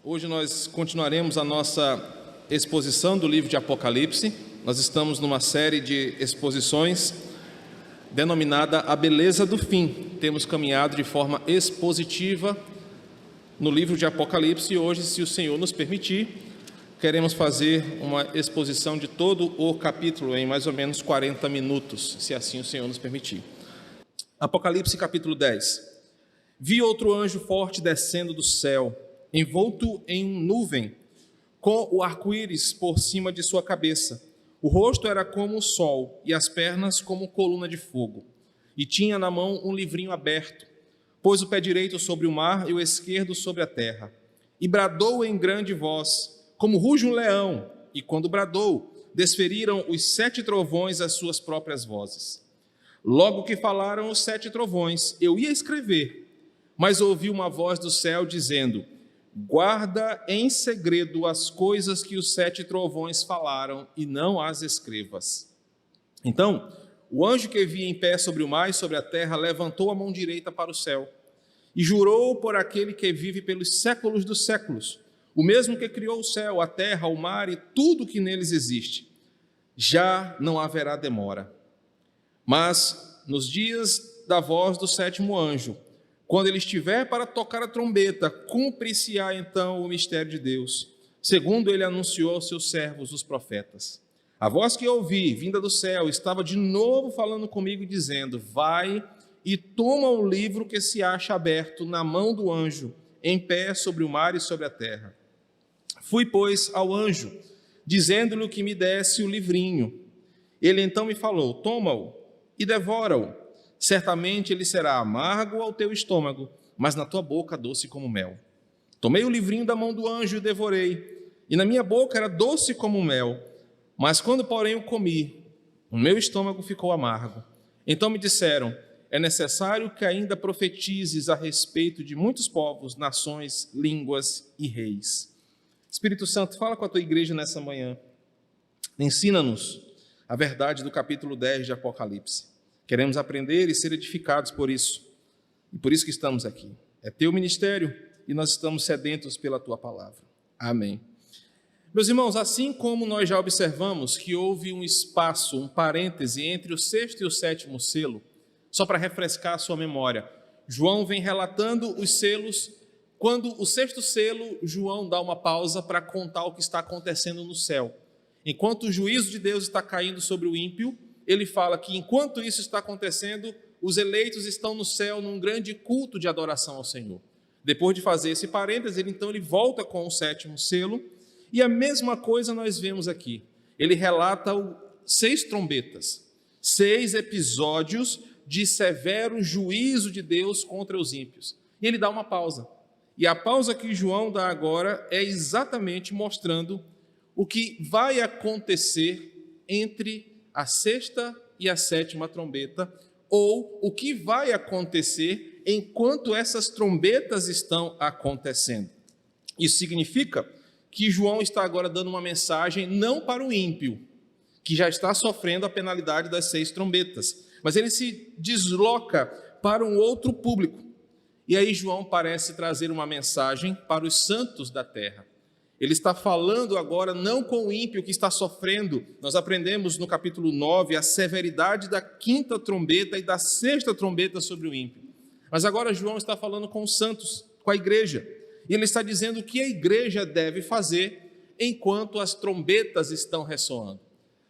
Hoje nós continuaremos a nossa exposição do livro de Apocalipse. Nós estamos numa série de exposições denominada A Beleza do Fim. Temos caminhado de forma expositiva no livro de Apocalipse e hoje, se o Senhor nos permitir, queremos fazer uma exposição de todo o capítulo em mais ou menos 40 minutos, se assim o Senhor nos permitir. Apocalipse capítulo 10. Vi outro anjo forte descendo do céu, envolto em nuvem, com o arco-íris por cima de sua cabeça. O rosto era como o sol e as pernas como coluna de fogo. E tinha na mão um livrinho aberto. Pôs o pé direito sobre o mar e o esquerdo sobre a terra. E bradou em grande voz, como ruge um leão. E quando bradou, desferiram os 7 trovões as suas próprias vozes. Logo que falaram os 7 trovões, eu ia escrever, mas ouvi uma voz do céu dizendo: guarda em segredo as coisas que os 7 trovões falaram e não as escrevas. Então, o anjo que vi em pé sobre o mar e sobre a terra levantou a mão direita para o céu e jurou por aquele que vive pelos séculos dos séculos, o mesmo que criou o céu, a terra, o mar e tudo que neles existe. Já não haverá demora. Mas nos dias da voz do 7º anjo, quando ele estiver para tocar a trombeta, cumprir-se-á então o mistério de Deus, segundo ele anunciou aos seus servos, os profetas. A voz que eu ouvi, vinda do céu, estava de novo falando comigo, dizendo: vai e toma o livro que se acha aberto na mão do anjo, em pé sobre o mar e sobre a terra. Fui, pois, ao anjo, dizendo-lhe que me desse o livrinho. Ele então me falou: toma-o e devora-o. Certamente ele será amargo ao teu estômago, mas na tua boca doce como mel. Tomei o livrinho da mão do anjo e o devorei, e na minha boca era doce como mel, mas quando, porém, o comi, o meu estômago ficou amargo. Então me disseram: é necessário que ainda profetizes a respeito de muitos povos, nações, línguas e reis. Espírito Santo, fala com a tua igreja nessa manhã. Ensina-nos a verdade do capítulo 10 de Apocalipse. Queremos aprender e ser edificados por isso. E por isso que estamos aqui. É teu ministério e nós estamos sedentos pela tua palavra. Amém. Meus irmãos, assim como nós já observamos que houve um espaço, um parêntese entre o 6º e o 7º selo, só para refrescar a sua memória, João vem relatando os selos. Quando o 6º selo, João dá uma pausa para contar o que está acontecendo no céu. Enquanto o juízo de Deus está caindo sobre o ímpio, ele fala que enquanto isso está acontecendo, os eleitos estão no céu num grande culto de adoração ao Senhor. Depois de fazer esse parêntese, ele volta com o 7º selo, e a mesma coisa nós vemos aqui. Ele relata 6 trombetas, 6 episódios de severo juízo de Deus contra os ímpios. E ele dá uma pausa. E a pausa que João dá agora é exatamente mostrando o que vai acontecer entre a 6ª e a 7ª trombeta, ou o que vai acontecer enquanto essas trombetas estão acontecendo. Isso significa que João está agora dando uma mensagem não para o ímpio, que já está sofrendo a penalidade das 6 trombetas, mas ele se desloca para um outro público. E aí João parece trazer uma mensagem para os santos da terra. Ele está falando agora não com o ímpio que está sofrendo. Nós aprendemos no capítulo 9 a severidade da 5ª trombeta e da 6ª trombeta sobre o ímpio. Mas agora João está falando com os santos, com a igreja. E ele está dizendo o que a igreja deve fazer enquanto as trombetas estão ressoando.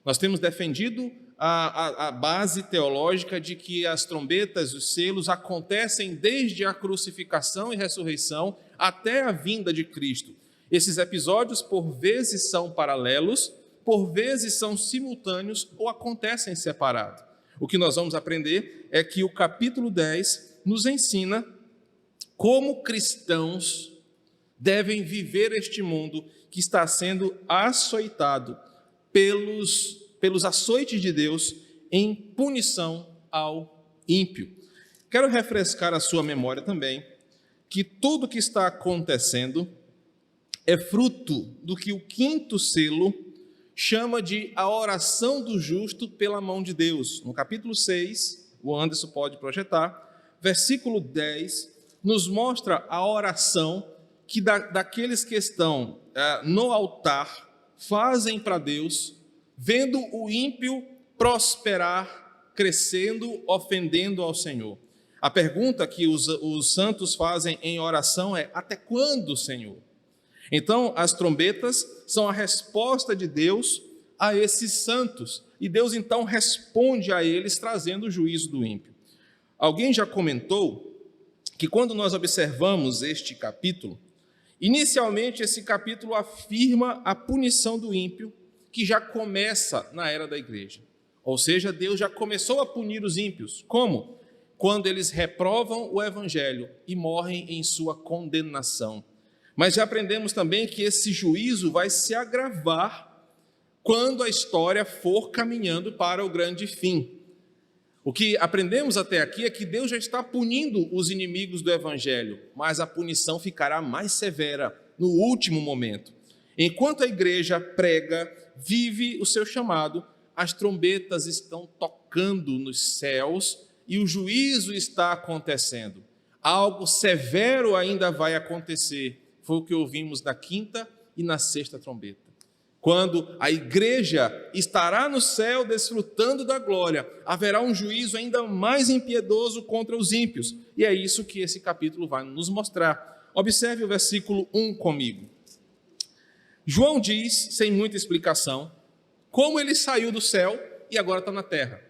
Nós temos defendido a base teológica de que as trombetas, os selos, acontecem desde a crucificação e ressurreição até a vinda de Cristo. Esses episódios, por vezes, são paralelos, por vezes são simultâneos ou acontecem separados. O que nós vamos aprender é que o capítulo 10 nos ensina como cristãos devem viver este mundo que está sendo açoitado pelos açoites de Deus em punição ao ímpio. Quero refrescar a sua memória também que tudo que está acontecendo é fruto do que o 5º selo chama de a oração do justo pela mão de Deus. No capítulo 6, o Anderson pode projetar, versículo 10, nos mostra a oração que daqueles que estão no altar fazem para Deus, vendo o ímpio prosperar, crescendo, ofendendo ao Senhor. A pergunta que os santos fazem em oração é: até quando, Senhor? Então, as trombetas são a resposta de Deus a esses santos, e Deus então responde a eles trazendo o juízo do ímpio. Alguém já comentou que quando nós observamos este capítulo, inicialmente esse capítulo afirma a punição do ímpio, que já começa na era da igreja. Ou seja, Deus já começou a punir os ímpios. Como? Quando eles reprovam o evangelho e morrem em sua condenação. Mas já aprendemos também que esse juízo vai se agravar quando a história for caminhando para o grande fim. O que aprendemos até aqui é que Deus já está punindo os inimigos do evangelho, mas a punição ficará mais severa no último momento. Enquanto a igreja prega, vive o seu chamado, as trombetas estão tocando nos céus e o juízo está acontecendo. Algo severo ainda vai acontecer. Foi o que ouvimos na quinta e na sexta trombeta. Quando a igreja estará no céu desfrutando da glória, haverá um juízo ainda mais impiedoso contra os ímpios. E é isso que esse capítulo vai nos mostrar. Observe o versículo 1 comigo. João diz, sem muita explicação, como ele saiu do céu e agora está na terra.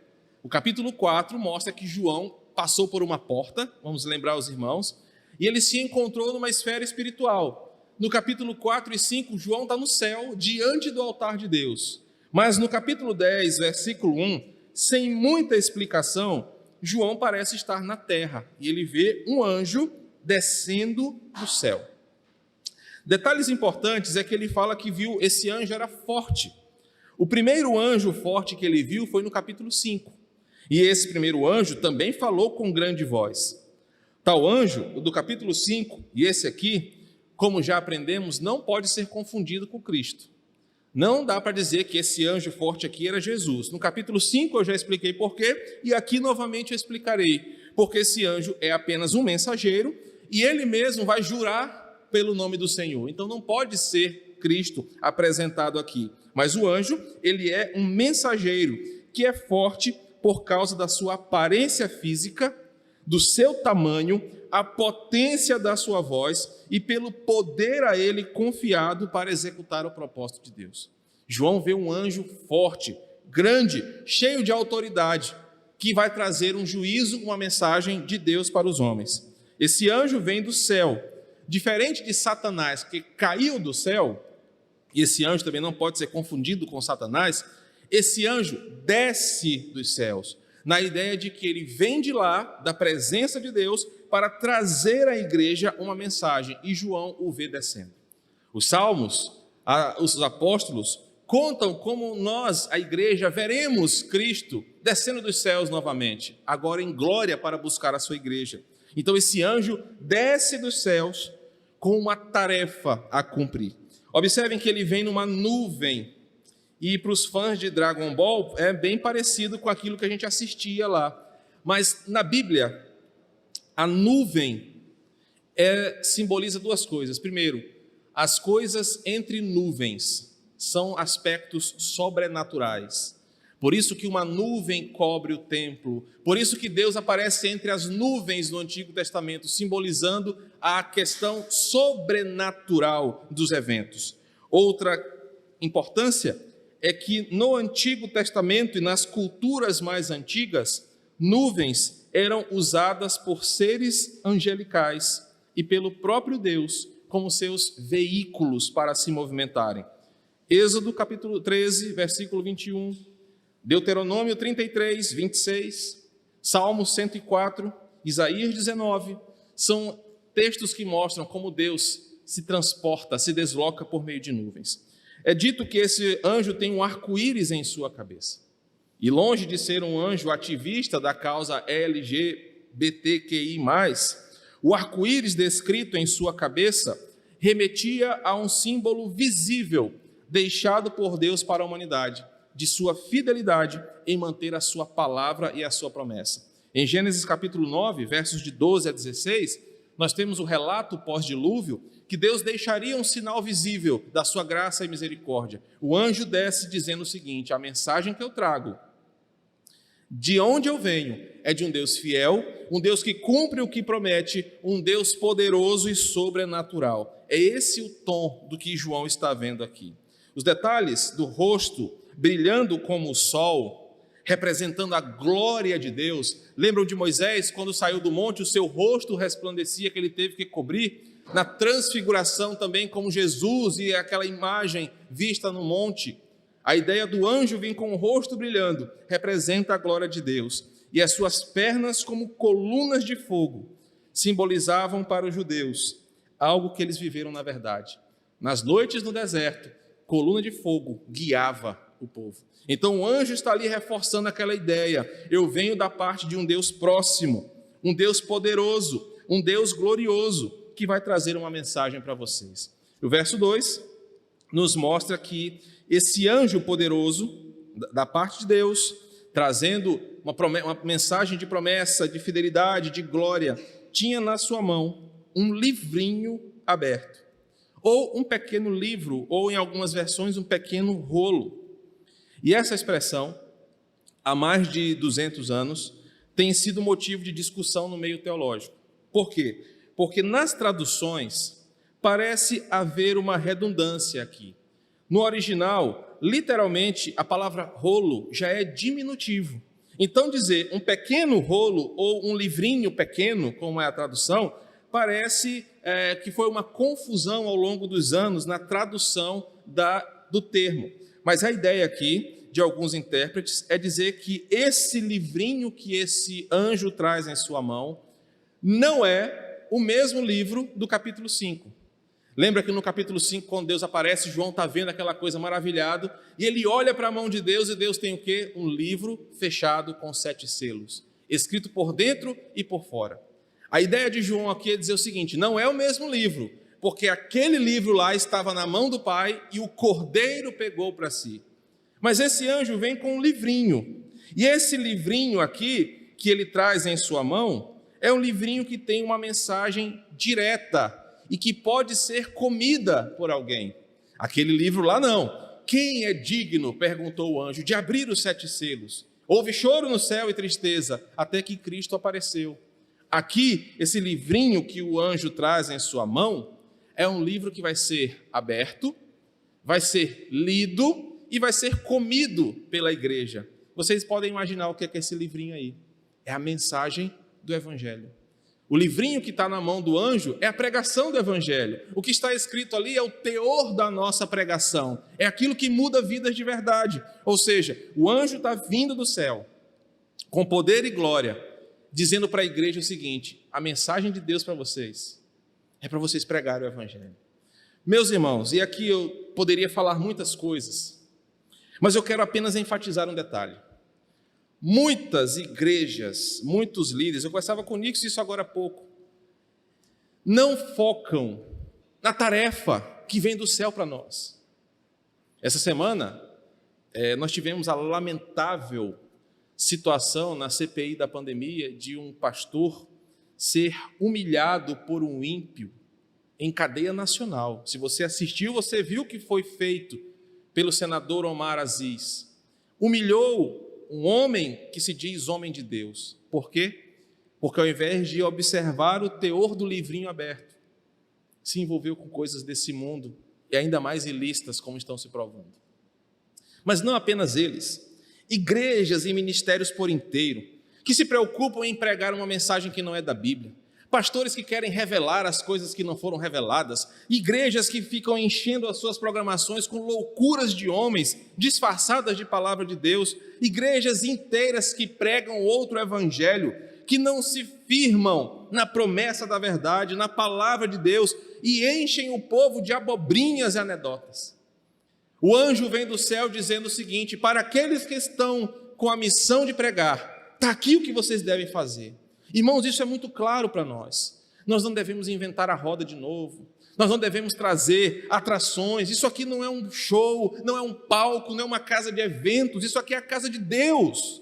O capítulo 4 mostra que João passou por uma porta, vamos lembrar os irmãos, e ele se encontrou numa esfera espiritual. No capítulo 4 e 5, João está no céu, diante do altar de Deus. Mas no capítulo 10, versículo 1, sem muita explicação, João parece estar na terra, e ele vê um anjo descendo do céu. Detalhes importantes é que ele fala que viu, esse anjo era forte. O primeiro anjo forte que ele viu foi no capítulo 5. E esse primeiro anjo também falou com grande voz. Tal anjo, do capítulo 5, e esse aqui, como já aprendemos, não pode ser confundido com Cristo. Não dá para dizer que esse anjo forte aqui era Jesus. No capítulo 5 eu já expliquei por quê, e aqui novamente eu explicarei. Porque esse anjo é apenas um mensageiro, e ele mesmo vai jurar pelo nome do Senhor. Então não pode ser Cristo apresentado aqui. Mas o anjo, ele é um mensageiro, que é forte por causa da sua aparência física, do seu tamanho, a potência da sua voz e pelo poder a ele confiado para executar o propósito de Deus. João vê um anjo forte, grande, cheio de autoridade, que vai trazer um juízo, uma mensagem de Deus para os homens. Esse anjo vem do céu, diferente de Satanás, que caiu do céu, e esse anjo também não pode ser confundido com Satanás. Esse anjo desce dos céus, na ideia de que ele vem de lá, da presença de Deus, para trazer à igreja uma mensagem, e João o vê descendo. Os salmos, os apóstolos, contam como nós, a igreja, veremos Cristo descendo dos céus novamente, agora em glória para buscar a sua igreja. Então esse anjo desce dos céus com uma tarefa a cumprir. Observem que ele vem numa nuvem, e para os fãs de Dragon Ball é bem parecido com aquilo que a gente assistia lá. Mas na Bíblia, a nuvem simboliza duas coisas. Primeiro, as coisas entre nuvens são aspectos sobrenaturais. Por isso que uma nuvem cobre o templo. Por isso que Deus aparece entre as nuvens no Antigo Testamento, simbolizando a questão sobrenatural dos eventos. Outra importância é que no Antigo Testamento e nas culturas mais antigas, nuvens eram usadas por seres angelicais e pelo próprio Deus como seus veículos para se movimentarem. Êxodo capítulo 13, versículo 21, Deuteronômio 33, 26, Salmo 104, Isaías 19, são textos que mostram como Deus se transporta, se desloca por meio de nuvens. É dito que esse anjo tem um arco-íris em sua cabeça. E longe de ser um anjo ativista da causa LGBTQI+, o arco-íris descrito em sua cabeça remetia a um símbolo visível deixado por Deus para a humanidade, de sua fidelidade em manter a sua palavra e a sua promessa. Em Gênesis capítulo 9, versos de 12 a 16, nós temos o relato pós-dilúvio, que Deus deixaria um sinal visível da sua graça e misericórdia. O anjo desce dizendo o seguinte: a mensagem que eu trago, de onde eu venho, é de um Deus fiel, um Deus que cumpre o que promete, um Deus poderoso e sobrenatural. É esse o tom do que João está vendo aqui. Os detalhes do rosto brilhando como o sol, representando a glória de Deus. Lembram de Moisés, quando saiu do monte, o seu rosto resplandecia, que ele teve que cobrir? Na transfiguração também, como Jesus e aquela imagem vista no monte. A ideia do anjo vir com o rosto brilhando representa a glória de Deus. E as suas pernas, como colunas de fogo, simbolizavam para os judeus algo que eles viveram na verdade. Nas noites no deserto, coluna de fogo guiava o povo. Então o anjo está ali reforçando aquela ideia: eu venho da parte de um Deus próximo, um Deus poderoso, um Deus glorioso, que vai trazer uma mensagem para vocês. O verso 2 nos mostra que esse anjo poderoso, da parte de Deus, trazendo uma mensagem de promessa, de fidelidade, de glória, tinha na sua mão um livrinho aberto, ou um pequeno livro, ou em algumas versões um pequeno rolo. E essa expressão, há mais de 200 anos, tem sido motivo de discussão no meio teológico. Por quê? Porque nas traduções parece haver uma redundância aqui. No original, literalmente, a palavra rolo já é diminutivo. Então dizer um pequeno rolo ou um livrinho pequeno, como é a tradução, parece que foi uma confusão ao longo dos anos na tradução do termo. Mas a ideia aqui, de alguns intérpretes, é dizer que esse livrinho que esse anjo traz em sua mão não é o mesmo livro do capítulo 5. Lembra que no capítulo 5, quando Deus aparece, João está vendo aquela coisa maravilhado, e ele olha para a mão de Deus, e Deus tem o quê? Um livro fechado com 7 selos, escrito por dentro e por fora. A ideia de João aqui é dizer o seguinte: não é o mesmo livro, porque aquele livro lá estava na mão do Pai e o Cordeiro pegou para si. Mas esse anjo vem com um livrinho. E esse livrinho aqui, que ele traz em sua mão, é um livrinho que tem uma mensagem direta e que pode ser comida por alguém. Aquele livro lá não. Quem é digno, perguntou o anjo, de abrir os 7 selos? Houve choro no céu e tristeza, até que Cristo apareceu. Aqui, esse livrinho que o anjo traz em sua mão, é um livro que vai ser aberto, vai ser lido e vai ser comido pela igreja. Vocês podem imaginar o que é esse livrinho aí? É a mensagem do Evangelho. O livrinho que está na mão do anjo é a pregação do Evangelho. O que está escrito ali é o teor da nossa pregação. É aquilo que muda vidas de verdade. Ou seja, o anjo está vindo do céu, com poder e glória, dizendo para a igreja o seguinte: a mensagem de Deus para vocês é para vocês pregarem o Evangelho. Meus irmãos, e aqui eu poderia falar muitas coisas, mas eu quero apenas enfatizar um detalhe. Muitas igrejas, muitos líderes, eu conversava com o Nix isso agora há pouco, não focam na tarefa que vem do céu para nós. Essa semana, nós tivemos a lamentável situação na CPI da pandemia de um pastor ser humilhado por um ímpio em cadeia nacional. Se você assistiu, você viu o que foi feito pelo senador Omar Aziz. Humilhou um homem que se diz homem de Deus. Por quê? Porque ao invés de observar o teor do livrinho aberto, se envolveu com coisas desse mundo e ainda mais ilícitas, como estão se provando. Mas não apenas eles, igrejas e ministérios por inteiro, que se preocupam em pregar uma mensagem que não é da Bíblia, pastores que querem revelar as coisas que não foram reveladas, igrejas que ficam enchendo as suas programações com loucuras de homens disfarçadas de palavra de Deus, igrejas inteiras que pregam outro evangelho, que não se firmam na promessa da verdade, na palavra de Deus, e enchem o povo de abobrinhas e anedotas. O anjo vem do céu dizendo o seguinte: para aqueles que estão com a missão de pregar, está aqui o que vocês devem fazer. Irmãos, isso é muito claro para nós. Nós não devemos inventar a roda de novo. Nós não devemos trazer atrações. Isso aqui não é um show, não é um palco, não é uma casa de eventos. Isso aqui é a casa de Deus.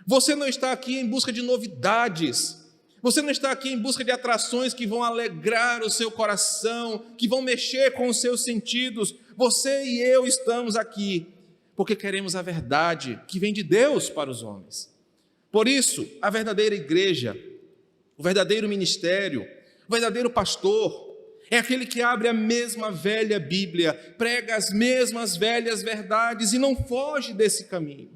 Você não está aqui em busca de novidades. Você não está aqui em busca de atrações que vão alegrar o seu coração, que vão mexer com os seus sentidos. Você e eu estamos aqui porque queremos a verdade que vem de Deus para os homens. Por isso, a verdadeira igreja, o verdadeiro ministério, o verdadeiro pastor, é aquele que abre a mesma velha Bíblia, prega as mesmas velhas verdades e não foge desse caminho.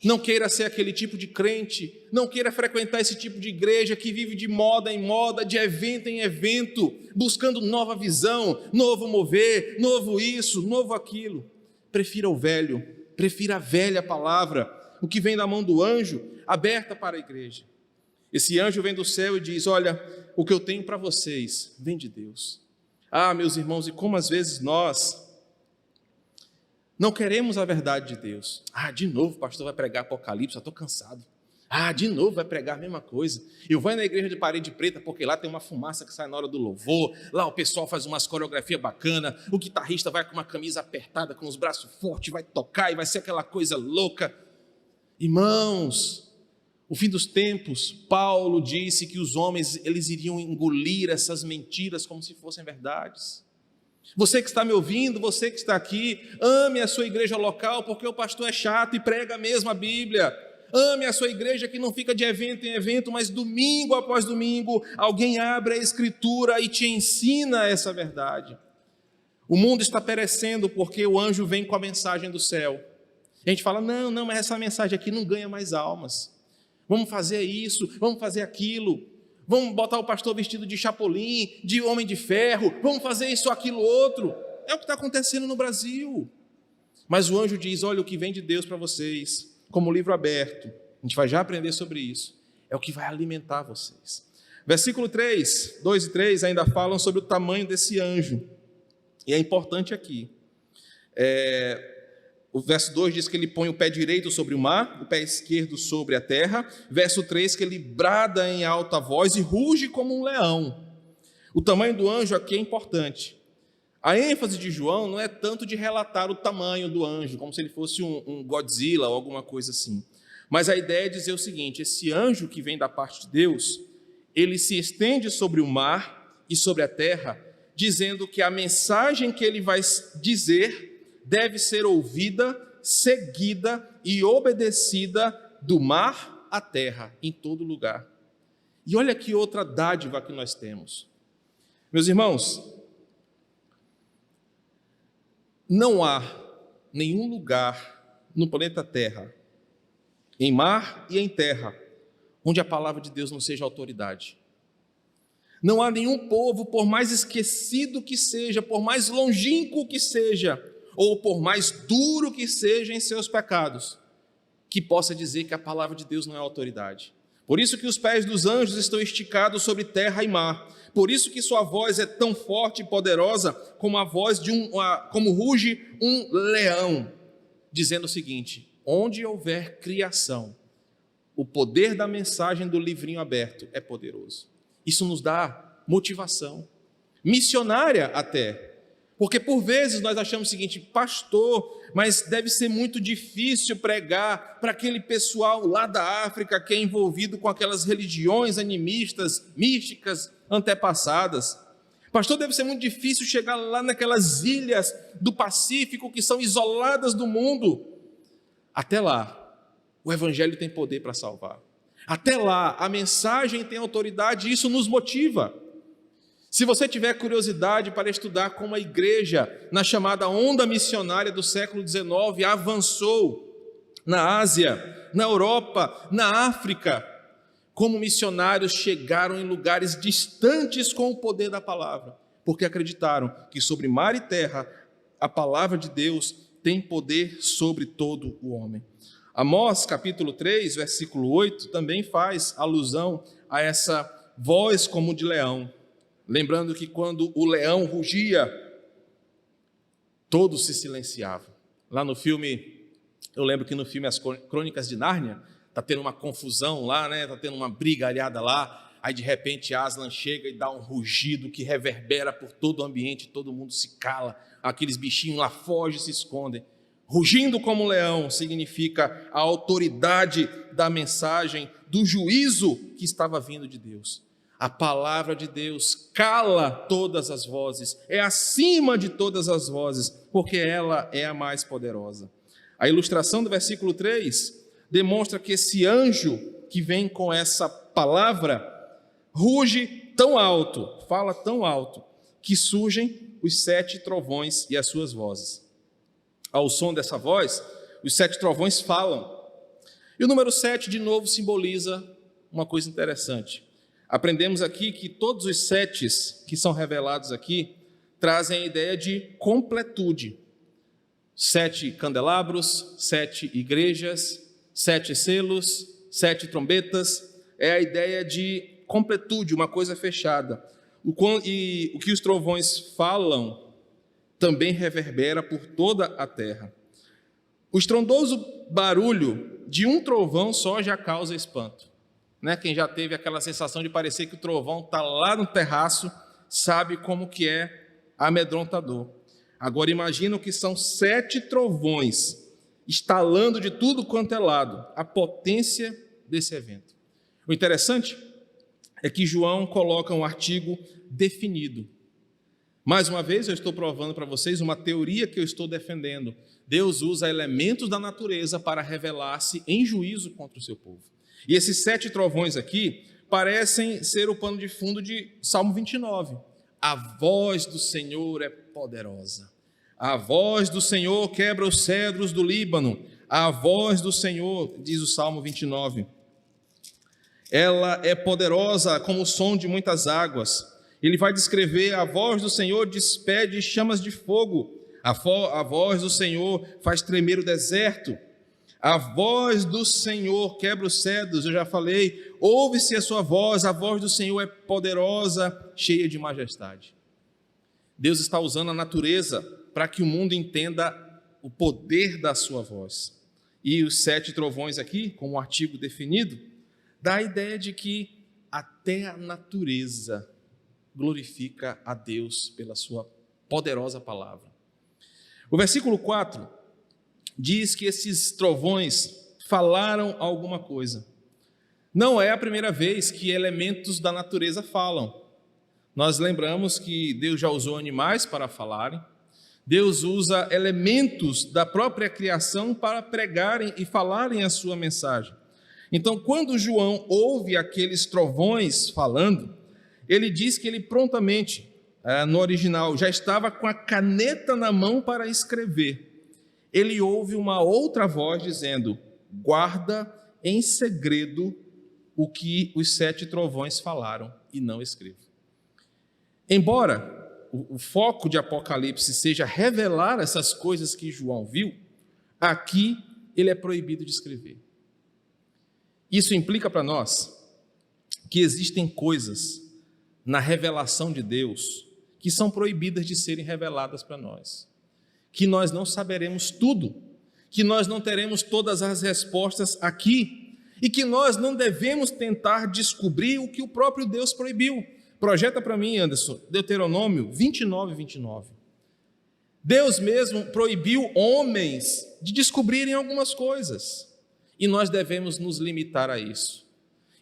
Não queira ser aquele tipo de crente, não queira frequentar esse tipo de igreja que vive de moda em moda, de evento em evento, buscando nova visão, novo mover, novo isso, novo aquilo. Prefira o velho, prefira a velha palavra, o que vem da mão do anjo, aberta para a igreja. Esse anjo vem do céu e diz: olha, o que eu tenho para vocês vem de Deus. Ah, meus irmãos, e como às vezes nós não queremos a verdade de Deus. Ah, de novo o pastor vai pregar Apocalipse, eu estou cansado. Ah, de novo vai pregar a mesma coisa. Eu vou na igreja de parede preta porque lá tem uma fumaça que sai na hora do louvor, lá o pessoal faz umas coreografias bacanas, o guitarrista vai com uma camisa apertada, com os braços fortes, vai tocar e vai ser aquela coisa louca. Irmãos, o fim dos tempos, Paulo disse que os homens eles iriam engolir essas mentiras como se fossem verdades. Você que está me ouvindo, você que está aqui, ame a sua igreja local, porque o pastor é chato e prega a mesma Bíblia. Ame a sua igreja que não fica de evento em evento, mas domingo após domingo, alguém abre a Escritura e te ensina essa verdade. O mundo está perecendo porque o anjo vem com a mensagem do céu. A gente fala, não, mas essa mensagem aqui não ganha mais almas. Vamos fazer isso, vamos fazer aquilo. Vamos botar o pastor vestido de chapolim, de homem de ferro, vamos fazer isso, aquilo, outro. É o que está acontecendo no Brasil. Mas o anjo diz, olha, o que vem de Deus para vocês, como livro aberto, a gente vai já aprender sobre isso, é o que vai alimentar vocês. Versículo 3, 2 e 3 ainda falam sobre o tamanho desse anjo. E é importante aqui. O verso 2 diz que ele põe o pé direito sobre o mar, o pé esquerdo sobre a terra. Verso 3, que ele brada em alta voz e ruge como um leão. O tamanho do anjo aqui é importante. A ênfase de João não é tanto de relatar o tamanho do anjo, como se ele fosse um Godzilla ou alguma coisa assim. Mas a ideia é dizer o seguinte, esse anjo que vem da parte de Deus, ele se estende sobre o mar e sobre a terra, dizendo que a mensagem que ele vai dizer deve ser ouvida, seguida e obedecida do mar à terra, em todo lugar. E olha que outra dádiva que nós temos. Meus irmãos, não há nenhum lugar no planeta Terra, em mar e em terra, onde a palavra de Deus não seja autoridade. Não há nenhum povo, por mais esquecido que seja, por mais longínquo que seja, ou por mais duro que seja em seus pecados, que possa dizer que a palavra de Deus não é autoridade. Por isso que os pés dos anjos estão esticados sobre terra e mar. Por isso que sua voz é tão forte e poderosa como a voz como ruge um leão, dizendo o seguinte: onde houver criação, o poder da mensagem do livrinho aberto é poderoso. Isso nos dá motivação, missionária até. Porque por vezes nós achamos o seguinte, pastor, mas deve ser muito difícil pregar para aquele pessoal lá da África que é envolvido com aquelas religiões animistas, místicas, antepassadas. Pastor, deve ser muito difícil chegar lá naquelas ilhas do Pacífico que são isoladas do mundo. Até lá, o Evangelho tem poder para salvar. Até lá, a mensagem tem autoridade e isso nos motiva. Se você tiver curiosidade para estudar como a igreja, na chamada onda missionária do século XIX, avançou na Ásia, na Europa, na África, como missionários chegaram em lugares distantes com o poder da palavra, porque acreditaram que sobre mar e terra, a palavra de Deus tem poder sobre todo o homem. Amós, capítulo 3, versículo 8, também faz alusão a essa voz como de leão. Lembrando que quando o leão rugia, todos se silenciavam. Lá no filme, eu lembro que no filme As Crônicas de Nárnia, está tendo uma confusão lá, né? Está tendo uma brigalhada lá, aí de repente Aslan chega e dá um rugido que reverbera por todo o ambiente, todo mundo se cala, aqueles bichinhos lá fogem e se escondem. Rugindo como leão significa a autoridade da mensagem do juízo que estava vindo de Deus. A palavra de Deus cala todas as vozes, é acima de todas as vozes, porque ela é a mais poderosa. A ilustração do versículo 3 demonstra que esse anjo que vem com essa palavra ruge tão alto, fala tão alto, que surgem os 7 trovões e as suas vozes. Ao som dessa voz, os 7 trovões falam. E o número 7, de novo, simboliza uma coisa interessante. Aprendemos aqui que todos os 7 que são revelados aqui trazem a ideia de completude. 7 candelabros, 7 igrejas, 7 selos, 7 trombetas. É a ideia de completude, uma coisa fechada. E o que os trovões falam também reverbera por toda a terra. O estrondoso barulho de um trovão só já causa espanto. Quem já teve aquela sensação de parecer que o trovão está lá no terraço, sabe como que é amedrontador. Agora imagina que são 7 trovões estalando de tudo quanto é lado, a potência desse evento. O interessante é que João coloca um artigo definido. Mais uma vez eu estou provando para vocês uma teoria que eu estou defendendo. Deus usa elementos da natureza para revelar-se em juízo contra o seu povo. E esses 7 trovões aqui parecem ser o pano de fundo de Salmo 29. A voz do Senhor é poderosa. A voz do Senhor quebra os cedros do Líbano. A voz do Senhor, diz o Salmo 29. Ela é poderosa como o som de muitas águas. Ele vai descrever: a voz do Senhor despede chamas de fogo. A voz do Senhor faz tremer o deserto. A voz do Senhor quebra os cedros, eu já falei. Ouve-se a voz do Senhor é poderosa, cheia de majestade. Deus está usando a natureza para que o mundo entenda o poder da sua voz. E os 7 trovões aqui, com um artigo definido, dá a ideia de que até a natureza glorifica a Deus pela sua poderosa palavra. O versículo 4 diz que esses trovões falaram alguma coisa. Não é a primeira vez que elementos da natureza falam. Nós lembramos que Deus já usou animais para falarem. Deus usa elementos da própria criação para pregarem e falarem a sua mensagem. Então, quando João ouve aqueles trovões falando, ele diz que ele prontamente, no original, já estava com a caneta na mão para escrever. Ele ouve uma outra voz dizendo: guarda em segredo o que os 7 trovões falaram e não escreva. Embora o foco de Apocalipse seja revelar essas coisas que João viu, aqui ele é proibido de escrever. Isso implica para nós que existem coisas na revelação de Deus que são proibidas de serem reveladas para nós, que nós não saberemos tudo, que nós não teremos todas as respostas aqui e que nós não devemos tentar descobrir o que o próprio Deus proibiu. Projeta para mim, Anderson, Deuteronômio 29, 29. Deus mesmo proibiu homens de descobrirem algumas coisas e nós devemos nos limitar a isso.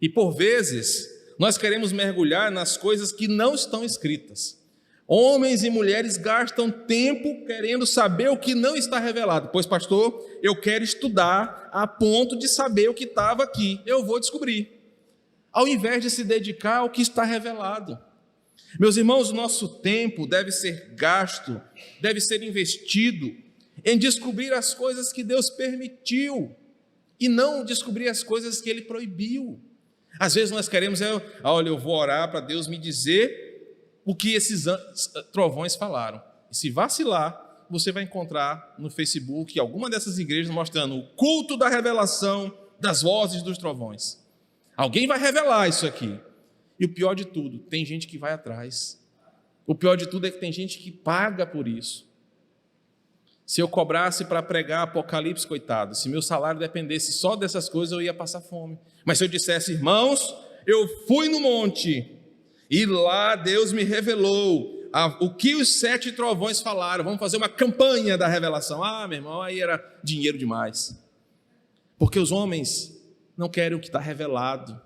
E por vezes nós queremos mergulhar nas coisas que não estão escritas. Homens e mulheres gastam tempo querendo saber o que não está revelado. Pois, pastor, eu quero estudar a ponto de saber o que estava aqui. Eu vou descobrir. Ao invés de se dedicar ao que está revelado. Meus irmãos, o nosso tempo deve ser gasto, deve ser investido em descobrir as coisas que Deus permitiu e não descobrir as coisas que Ele proibiu. Às vezes nós queremos, olha, eu vou orar para Deus me dizer o que esses trovões falaram. E se vacilar, você vai encontrar no Facebook alguma dessas igrejas mostrando o culto da revelação das vozes dos trovões. Alguém vai revelar isso aqui. E o pior de tudo, tem gente que vai atrás. O pior de tudo é que tem gente que paga por isso. Se eu cobrasse para pregar Apocalipse, coitado, se meu salário dependesse só dessas coisas, eu ia passar fome. Mas se eu dissesse: irmãos, eu fui no monte e lá Deus me revelou o que os 7 trovões falaram, vamos fazer uma campanha da revelação. Meu irmão, aí era dinheiro demais. Porque os homens não querem o que está revelado,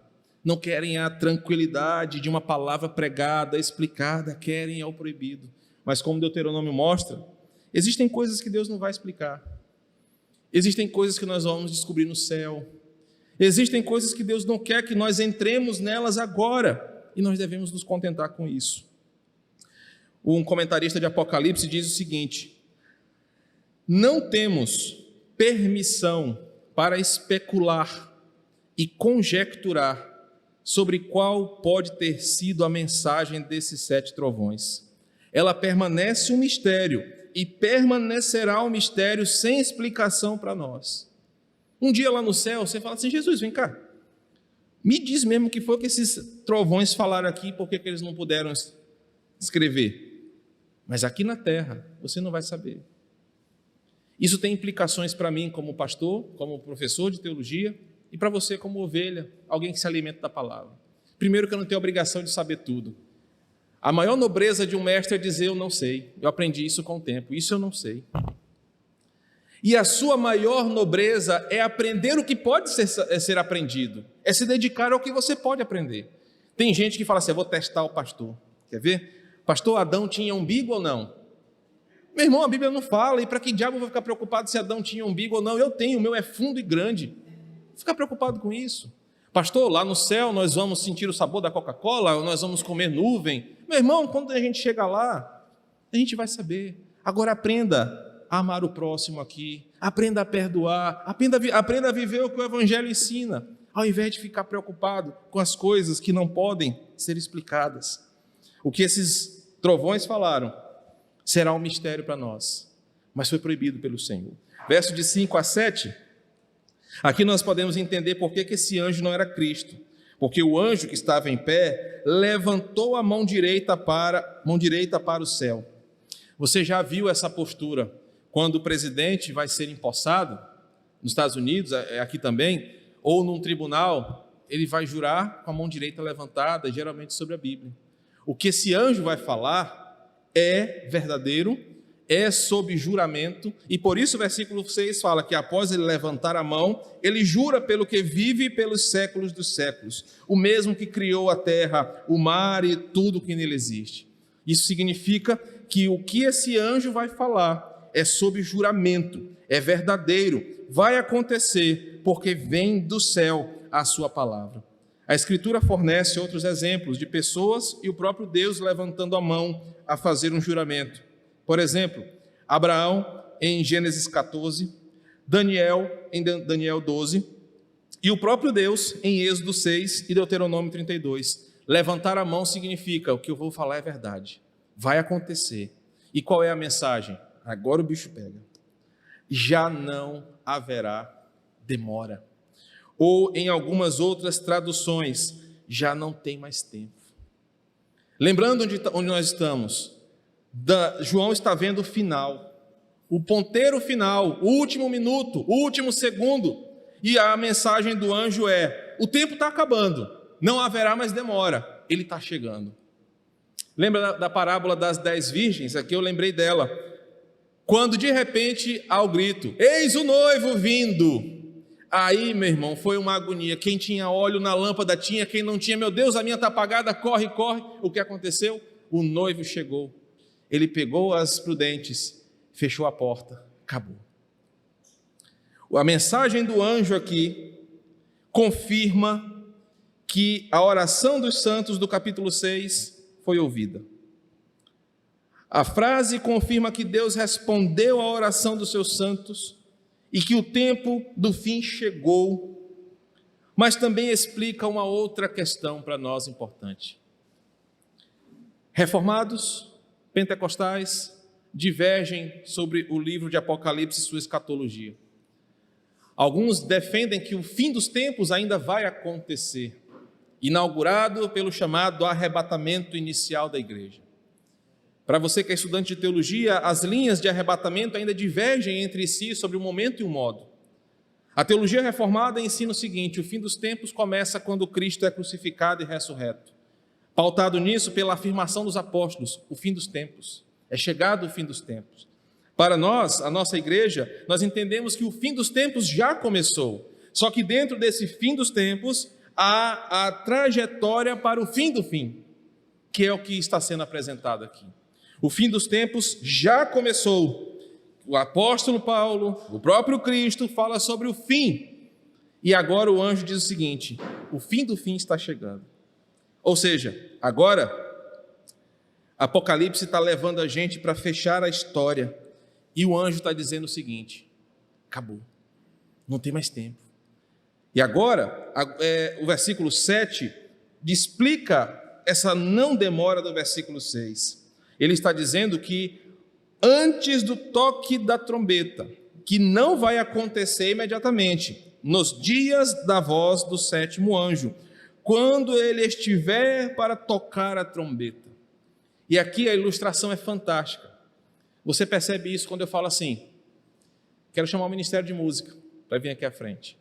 não querem a tranquilidade de uma palavra pregada, explicada, querem o proibido. Mas como Deuteronômio mostra, existem coisas que Deus não vai explicar. Existem coisas que nós vamos descobrir no céu. Existem coisas que Deus não quer que nós entremos nelas agora, e nós devemos nos contentar com isso. Um comentarista de Apocalipse diz o seguinte: não temos permissão para especular e conjecturar sobre qual pode ter sido a mensagem desses 7 trovões. Ela permanece um mistério e permanecerá um mistério sem explicação para nós. Um dia lá no céu, você fala assim: Jesus, vem cá, me diz mesmo o que foi que esses trovões falaram aqui, por que eles não puderam escrever? Mas aqui na terra, você não vai saber. Isso tem implicações para mim como pastor, como professor de teologia, e para você como ovelha, alguém que se alimenta da palavra. Primeiro, que eu não tenho obrigação de saber tudo. A maior nobreza de um mestre é dizer: eu não sei, eu aprendi isso com o tempo, isso eu não sei. E a sua maior nobreza é aprender o que pode ser aprendido, é se dedicar ao que você pode aprender. Tem gente que fala assim: eu vou testar o pastor. Quer ver? Pastor, Adão tinha umbigo ou não? Meu irmão, a Bíblia não fala, e para que diabo eu vou ficar preocupado se Adão tinha umbigo ou não? Eu tenho, o meu é fundo e grande. Vou ficar preocupado com isso. Pastor, lá no céu nós vamos sentir o sabor da Coca-Cola, ou nós vamos comer nuvem? Meu irmão, quando a gente chegar lá, a gente vai saber. Agora aprenda a amar o próximo aqui, aprenda a perdoar, aprenda a viver o que o Evangelho ensina, ao invés de ficar preocupado com as coisas que não podem ser explicadas. O que esses trovões falaram será um mistério para nós, mas foi proibido pelo Senhor. Verso de 5 a 7, aqui nós podemos entender por que esse anjo não era Cristo. Porque o anjo que estava em pé levantou a mão direita para o céu. Você já viu essa postura quando o presidente vai ser empossado, nos Estados Unidos, aqui também, ou num tribunal, ele vai jurar com a mão direita levantada, geralmente sobre a Bíblia. O que esse anjo vai falar é verdadeiro, é sob juramento, e por isso o versículo 6 fala que após ele levantar a mão, ele jura pelo que vive pelos séculos dos séculos, o mesmo que criou a terra, o mar e tudo que nele existe. Isso significa que o que esse anjo vai falar é sob juramento, é verdadeiro, vai acontecer, porque vem do céu a sua palavra. A Escritura fornece outros exemplos de pessoas e o próprio Deus levantando a mão a fazer um juramento. Por exemplo, Abraão em Gênesis 14, Daniel em Daniel 12 e o próprio Deus em Êxodo 6 e Deuteronômio 32. Levantar a mão significa: o que eu vou falar é verdade, vai acontecer. E qual é a mensagem? Agora o bicho pega. Já não haverá demora. Ou em algumas outras traduções, já não tem mais tempo. Lembrando onde nós estamos, João está vendo o final, o ponteiro final, o último minuto, o último segundo, e a mensagem do anjo é: o tempo está acabando, não haverá mais demora, ele está chegando. Lembra da parábola das 10 virgens? Aqui eu lembrei dela. Quando de repente há o grito: eis o noivo vindo. Aí, meu irmão, foi uma agonia. Quem tinha óleo na lâmpada tinha, quem não tinha, meu Deus, a minha está apagada, corre, corre. O que aconteceu? O noivo chegou. Ele pegou as prudentes, fechou a porta, acabou. A mensagem do anjo aqui confirma que a oração dos santos do capítulo 6 foi ouvida. A frase confirma que Deus respondeu à oração dos seus santos e que o tempo do fim chegou, mas também explica uma outra questão para nós importante. Reformados, pentecostais, divergem sobre o livro de Apocalipse e sua escatologia. Alguns defendem que o fim dos tempos ainda vai acontecer, inaugurado pelo chamado arrebatamento inicial da igreja. Para você que é estudante de teologia, as linhas de arrebatamento ainda divergem entre si sobre o momento e o modo. A teologia reformada ensina o seguinte: o fim dos tempos começa quando Cristo é crucificado e ressurreto. Pautado nisso pela afirmação dos apóstolos, o fim dos tempos. É chegado o fim dos tempos. Para nós, a nossa igreja, nós entendemos que o fim dos tempos já começou. Só que dentro desse fim dos tempos, há a trajetória para o fim do fim, que é o que está sendo apresentado aqui. O fim dos tempos já começou. O apóstolo Paulo, o próprio Cristo, fala sobre o fim. E agora o anjo diz o seguinte: o fim do fim está chegando. Ou seja, agora, Apocalipse está levando a gente para fechar a história. E o anjo está dizendo o seguinte: acabou, não tem mais tempo. E agora, o versículo 7 explica essa não demora do versículo 6. Ele está dizendo que antes do toque da trombeta, que não vai acontecer imediatamente, nos dias da voz do sétimo anjo, quando ele estiver para tocar a trombeta. E aqui a ilustração é fantástica. Você percebe isso quando eu falo assim: quero chamar o Ministério de Música para vir aqui à frente.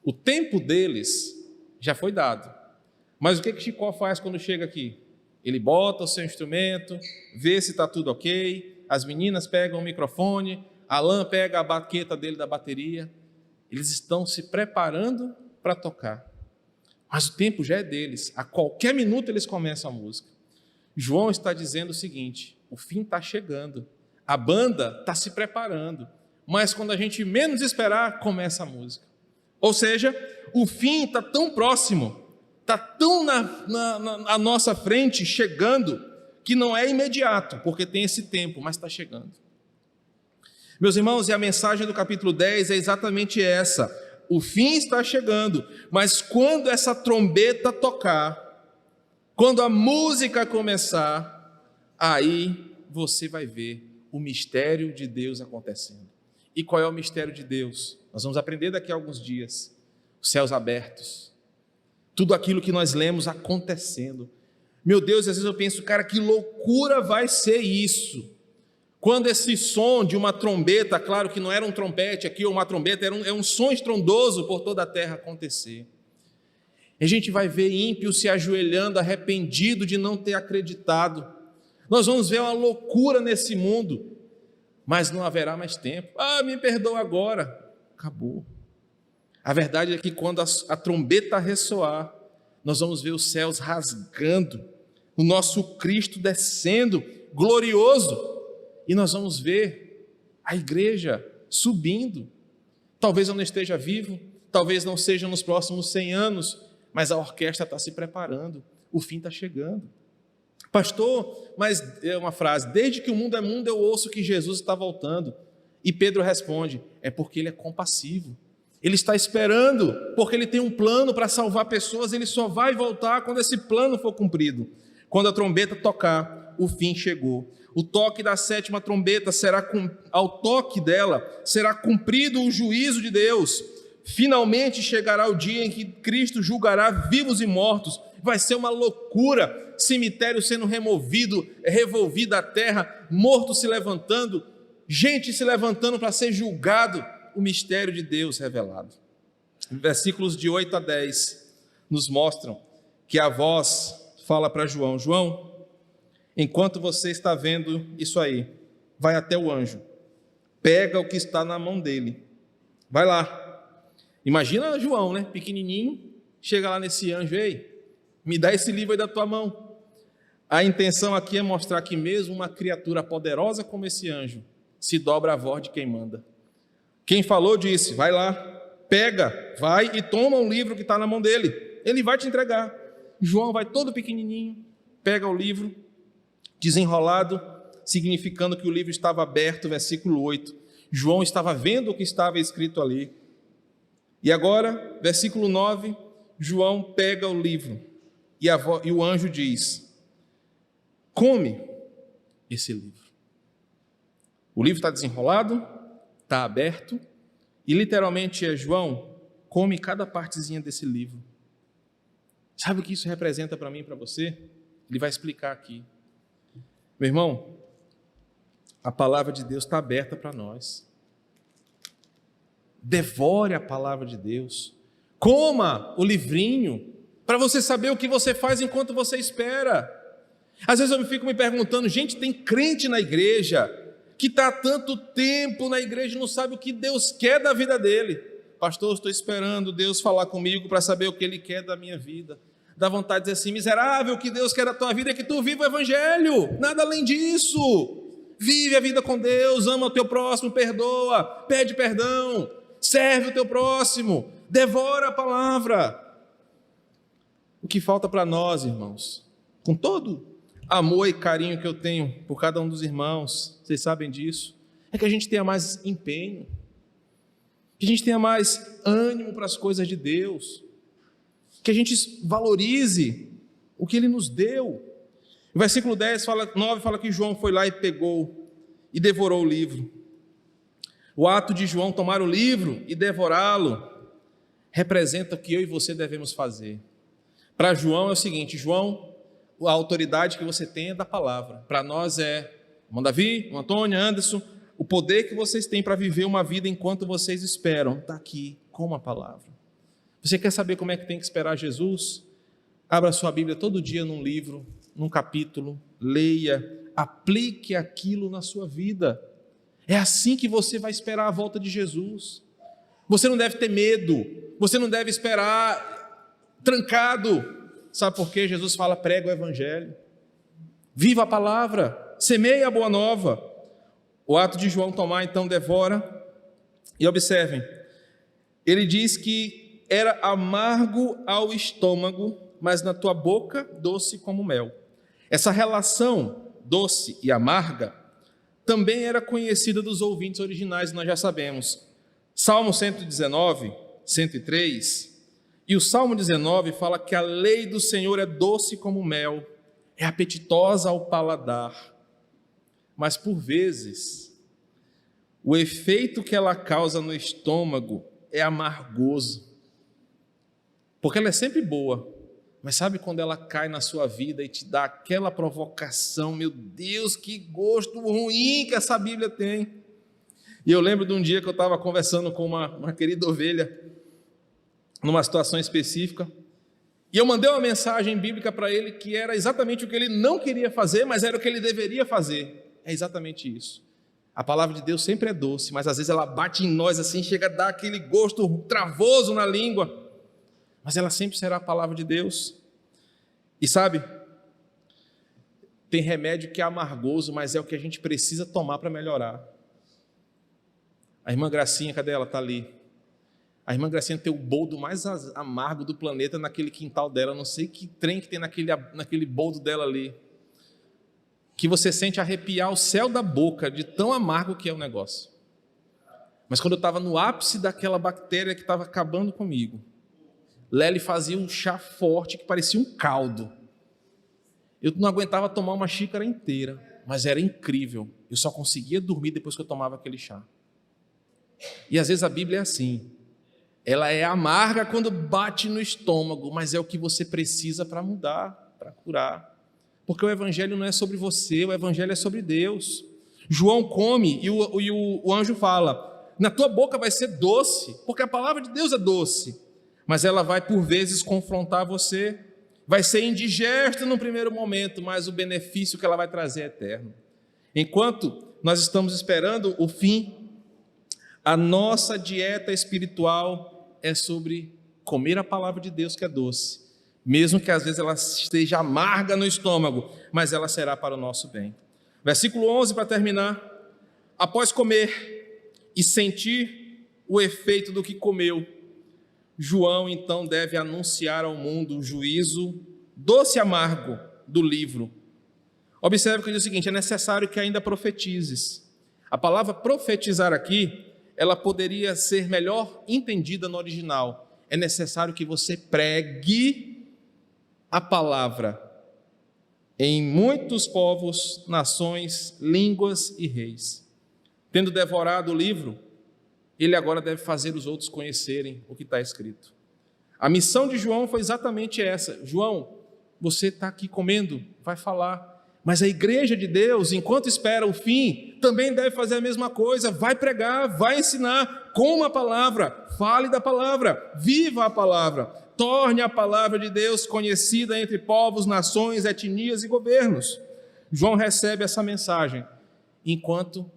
O tempo deles já foi dado. Mas o que Chicó faz quando chega aqui? Ele bota o seu instrumento, vê se está tudo ok, as meninas pegam o microfone, Alan pega a baqueta dele da bateria. Eles estão se preparando para tocar. Mas o tempo já é deles. A qualquer minuto eles começam a música. João está dizendo o seguinte: o fim está chegando. A banda está se preparando. Mas quando a gente menos esperar, começa a música. Ou seja, o fim está tão próximo, está tão na nossa frente, chegando, que não é imediato, porque tem esse tempo, mas está chegando. Meus irmãos, e a mensagem do capítulo 10 é exatamente essa: o fim está chegando, mas quando essa trombeta tocar, quando a música começar, aí você vai ver o mistério de Deus acontecendo. E qual é o mistério de Deus? Nós vamos aprender daqui a alguns dias. Os céus abertos, tudo aquilo que nós lemos acontecendo. Meu Deus, às vezes eu penso, cara, que loucura vai ser isso? Quando esse som de uma trombeta, claro que não era um trompete aqui ou uma trombeta, é um som estrondoso por toda a terra acontecer. A gente vai ver ímpio se ajoelhando, arrependido de não ter acreditado. Nós vamos ver uma loucura nesse mundo, mas não haverá mais tempo. Me perdoa agora. Acabou. A verdade é que quando a trombeta ressoar, nós vamos ver os céus rasgando, o nosso Cristo descendo, glorioso, e nós vamos ver a igreja subindo. Talvez eu não esteja vivo, talvez não seja nos próximos 100 anos, mas a orquestra está se preparando, o fim está chegando. Pastor, mas é uma frase: desde que o mundo é mundo eu ouço que Jesus está voltando. E Pedro responde: é porque ele é compassivo. Ele está esperando, porque ele tem um plano para salvar pessoas. Ele só vai voltar quando esse plano for cumprido. Quando a trombeta tocar, o fim chegou. O toque da sétima trombeta ao toque dela, será cumprido o juízo de Deus. Finalmente chegará o dia em que Cristo julgará vivos e mortos. Vai ser uma loucura, cemitério sendo revolvido a terra, mortos se levantando, gente se levantando para ser julgado. O mistério de Deus revelado. Versículos de 8 a 10 nos mostram que a voz fala para João: João, enquanto você está vendo isso aí, vai até o anjo, pega o que está na mão dele, vai lá. Imagina João, né, pequenininho, chega lá nesse anjo: ei, me dá esse livro aí da tua mão. A intenção aqui é mostrar que mesmo uma criatura poderosa como esse anjo se dobra à voz de quem manda. Quem falou disse: vai lá, pega, vai e toma o livro que está na mão dele, ele vai te entregar. João vai todo pequenininho, pega o livro, desenrolado, significando que o livro estava aberto, versículo 8. João estava vendo o que estava escrito ali. E agora, versículo 9, João pega o livro e o anjo diz: come esse livro. O livro está desenrolado, está aberto, e literalmente é: João, come cada partezinha desse livro. Sabe o que isso representa para mim e para você? Ele vai explicar aqui. Meu irmão, a palavra de Deus está aberta para nós. Devore a palavra de Deus. Coma o livrinho, para você saber o que você faz enquanto você espera. Às vezes eu fico me perguntando: gente, tem crente na igreja que está há tanto tempo na igreja e não sabe o que Deus quer da vida dele. pastor, estou esperando Deus falar comigo para saber o que Ele quer da minha vida. Dá vontade de dizer assim, miserável, o que Deus quer da tua vida é que tu viva o evangelho, nada além disso. Vive a vida com Deus, ama o teu próximo, perdoa, pede perdão, serve o teu próximo, devora a palavra. O que falta para nós, irmãos, com todo amor e carinho que eu tenho por cada um dos irmãos, vocês sabem disso, é que a gente tenha mais empenho, que a gente tenha mais ânimo para as coisas de Deus, que a gente valorize o que Ele nos deu. O versículo 9 fala que João foi lá e pegou e devorou o livro. O ato de João tomar o livro e devorá-lo representa o que eu e você devemos fazer. Para João é o seguinte, João, a autoridade que você tem é da palavra. Para nós é, irmão Davi, irmão Antônio, Anderson, o poder que vocês têm para viver uma vida enquanto vocês esperam, está aqui com a palavra. Você quer saber como é que tem que esperar Jesus? Abra sua Bíblia todo dia num livro, num capítulo, leia, aplique aquilo na sua vida. É assim que você vai esperar a volta de Jesus. Você não deve ter medo, você não deve esperar trancado. Sabe por quê? Jesus fala, prega o evangelho, viva a palavra, semeia a boa nova. O ato de João tomar, então, devora. E observem, ele diz que era amargo ao estômago, mas na tua boca doce como mel. Essa relação doce e amarga também era conhecida dos ouvintes originais, nós já sabemos. Salmo 119, 103, e o Salmo 19 fala que a lei do Senhor é doce como mel, é apetitosa ao paladar, mas por vezes o efeito que ela causa no estômago é amargoso, porque ela é sempre boa, mas sabe quando ela cai na sua vida e te dá aquela provocação, meu Deus, que gosto ruim que essa Bíblia tem. E eu lembro de um dia que eu estava conversando com uma querida ovelha, numa situação específica, e eu mandei uma mensagem bíblica para ele que era exatamente o que ele não queria fazer, mas era o que ele deveria fazer. É exatamente isso. A palavra de Deus sempre é doce, mas às vezes ela bate em nós assim, chega a dar aquele gosto travoso na língua, mas ela sempre será a palavra de Deus. E sabe, tem remédio que é amargoso, mas é o que a gente precisa tomar para melhorar. A irmã Gracinha, cadê ela? Está ali. A irmã Gracinha tem o boldo mais amargo do planeta naquele quintal dela, não sei que trem que tem naquele boldo dela ali, que você sente arrepiar o céu da boca, de tão amargo que é o negócio. Mas quando eu estava no ápice daquela bactéria que estava acabando comigo, Lely fazia um chá forte que parecia um caldo. Eu não aguentava tomar uma xícara inteira, mas era incrível. Eu só conseguia dormir depois que eu tomava aquele chá. E às vezes a Bíblia é assim. Ela é amarga quando bate no estômago, mas é o que você precisa para mudar, para curar. Porque o Evangelho não é sobre você, o Evangelho é sobre Deus. João come e o anjo fala, na tua boca vai ser doce, porque a palavra de Deus é doce. Mas ela vai por vezes confrontar você, vai ser indigesta no primeiro momento, mas o benefício que ela vai trazer é eterno. Enquanto nós estamos esperando o fim, a nossa dieta espiritual é sobre comer a palavra de Deus que é doce, mesmo que às vezes ela esteja amarga no estômago, mas ela será para o nosso bem. Versículo 11 para terminar, após comer e sentir o efeito do que comeu, João então deve anunciar ao mundo o juízo doce e amargo do livro. Observe que diz o seguinte, é necessário que ainda profetizes. A palavra profetizar aqui, ela poderia ser melhor entendida no original. É necessário que você pregue a palavra em muitos povos, nações, línguas e reis. Tendo devorado o livro, ele agora deve fazer os outros conhecerem o que está escrito. A missão de João foi exatamente essa. João, você está aqui comendo, vai falar. Mas a igreja de Deus, enquanto espera o fim, também deve fazer a mesma coisa. Vai pregar, vai ensinar com a palavra. Fale da palavra, viva a palavra. Torne a palavra de Deus conhecida entre povos, nações, etnias e governos. João recebe essa mensagem, enquanto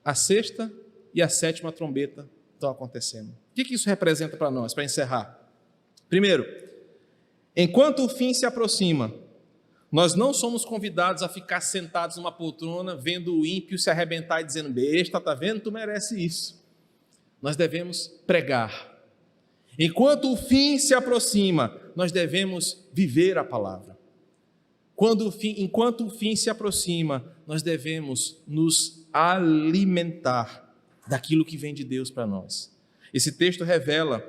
a sexta e a sétima trombeta estão acontecendo. O que isso representa para nós, para encerrar? Primeiro, enquanto o fim se aproxima, nós não somos convidados a ficar sentados numa poltrona, vendo o ímpio se arrebentar e dizendo, besta, tá vendo? Tu merece isso. Nós devemos pregar. Enquanto o fim se aproxima, nós devemos viver a palavra. Enquanto o fim se aproxima, nós devemos nos alimentar daquilo que vem de Deus para nós. Esse texto revela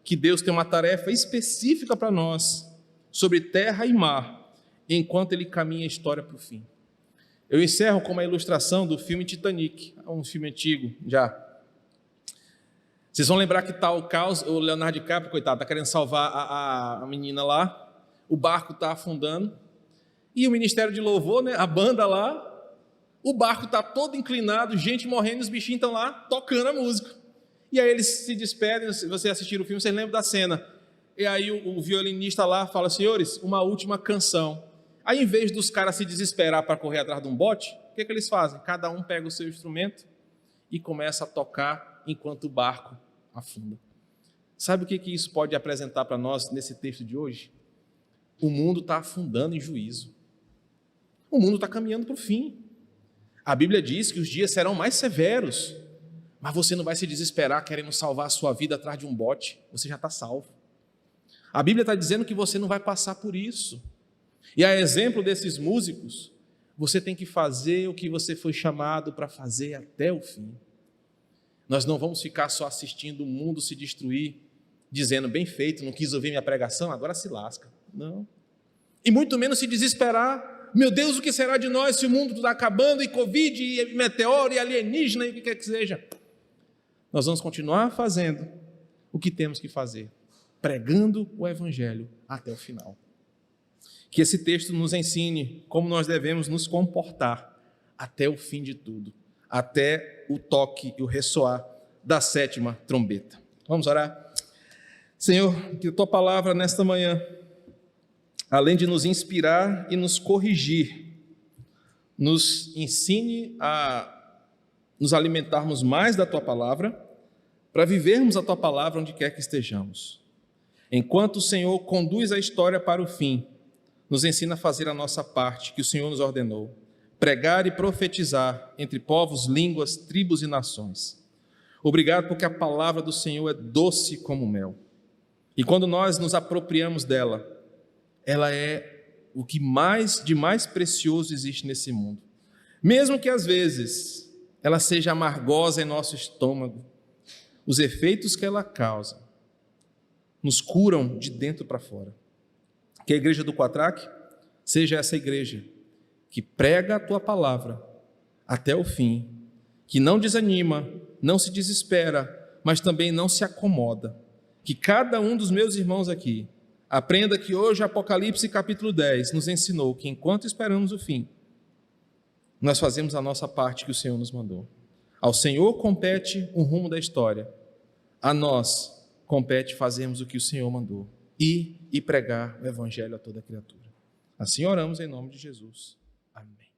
que Deus tem uma tarefa específica para nós, sobre terra e mar, enquanto Ele caminha a história para o fim. Eu encerro com uma ilustração do filme Titanic, um filme antigo já. Vocês vão lembrar que está o caos, o Leonardo DiCaprio, coitado, está querendo salvar a menina lá, o barco está afundando, e o Ministério de Louvor, né, a banda lá, o barco está todo inclinado, gente morrendo, os bichinhos estão lá tocando a música. E aí eles se despedem, se você assistir o filme, vocês lembram da cena. E aí o violinista lá fala, senhores, uma última canção. Aí, em vez dos caras se desesperar para correr atrás de um bote, o que eles fazem? Cada um pega o seu instrumento e começa a tocar enquanto o barco afunda. Sabe o que isso pode apresentar para nós nesse texto de hoje? O mundo está afundando em juízo. O mundo está caminhando para o fim. A Bíblia diz que os dias serão mais severos, mas você não vai se desesperar querendo salvar a sua vida atrás de um bote. Você já está salvo. A Bíblia está dizendo que você não vai passar por isso. E a exemplo desses músicos, você tem que fazer o que você foi chamado para fazer até o fim. Nós não vamos ficar só assistindo o mundo se destruir, dizendo, bem feito, não quis ouvir minha pregação, agora se lasca. Não. E muito menos se desesperar. Meu Deus, o que será de nós se o mundo está acabando, e Covid, e meteoro, e alienígena, e o que quer que seja? Nós vamos continuar fazendo o que temos que fazer, pregando o Evangelho até o final. Que esse texto nos ensine como nós devemos nos comportar até o fim de tudo, até o toque e o ressoar da 7ª trombeta. Vamos orar? Senhor, que a Tua palavra nesta manhã, além de nos inspirar e nos corrigir, nos ensine a nos alimentarmos mais da Tua palavra, para vivermos a Tua palavra onde quer que estejamos. Enquanto o Senhor conduz a história para o fim, nos ensina a fazer a nossa parte que o Senhor nos ordenou, pregar e profetizar entre povos, línguas, tribos e nações. Obrigado porque a palavra do Senhor é doce como mel. E quando nós nos apropriamos dela, ela é o que de mais precioso existe nesse mundo. Mesmo que às vezes ela seja amargosa em nosso estômago, os efeitos que ela causa nos curam de dentro para fora. Que a igreja do Quatraque seja essa igreja que prega a Tua palavra até o fim, que não desanima, não se desespera, mas também não se acomoda. Que cada um dos meus irmãos aqui aprenda que hoje Apocalipse capítulo 10 nos ensinou que enquanto esperamos o fim, nós fazemos a nossa parte que o Senhor nos mandou. Ao Senhor compete o rumo da história, a nós compete fazermos o que o Senhor mandou. E pregar o Evangelho a toda criatura. Assim oramos em nome de Jesus. Amém.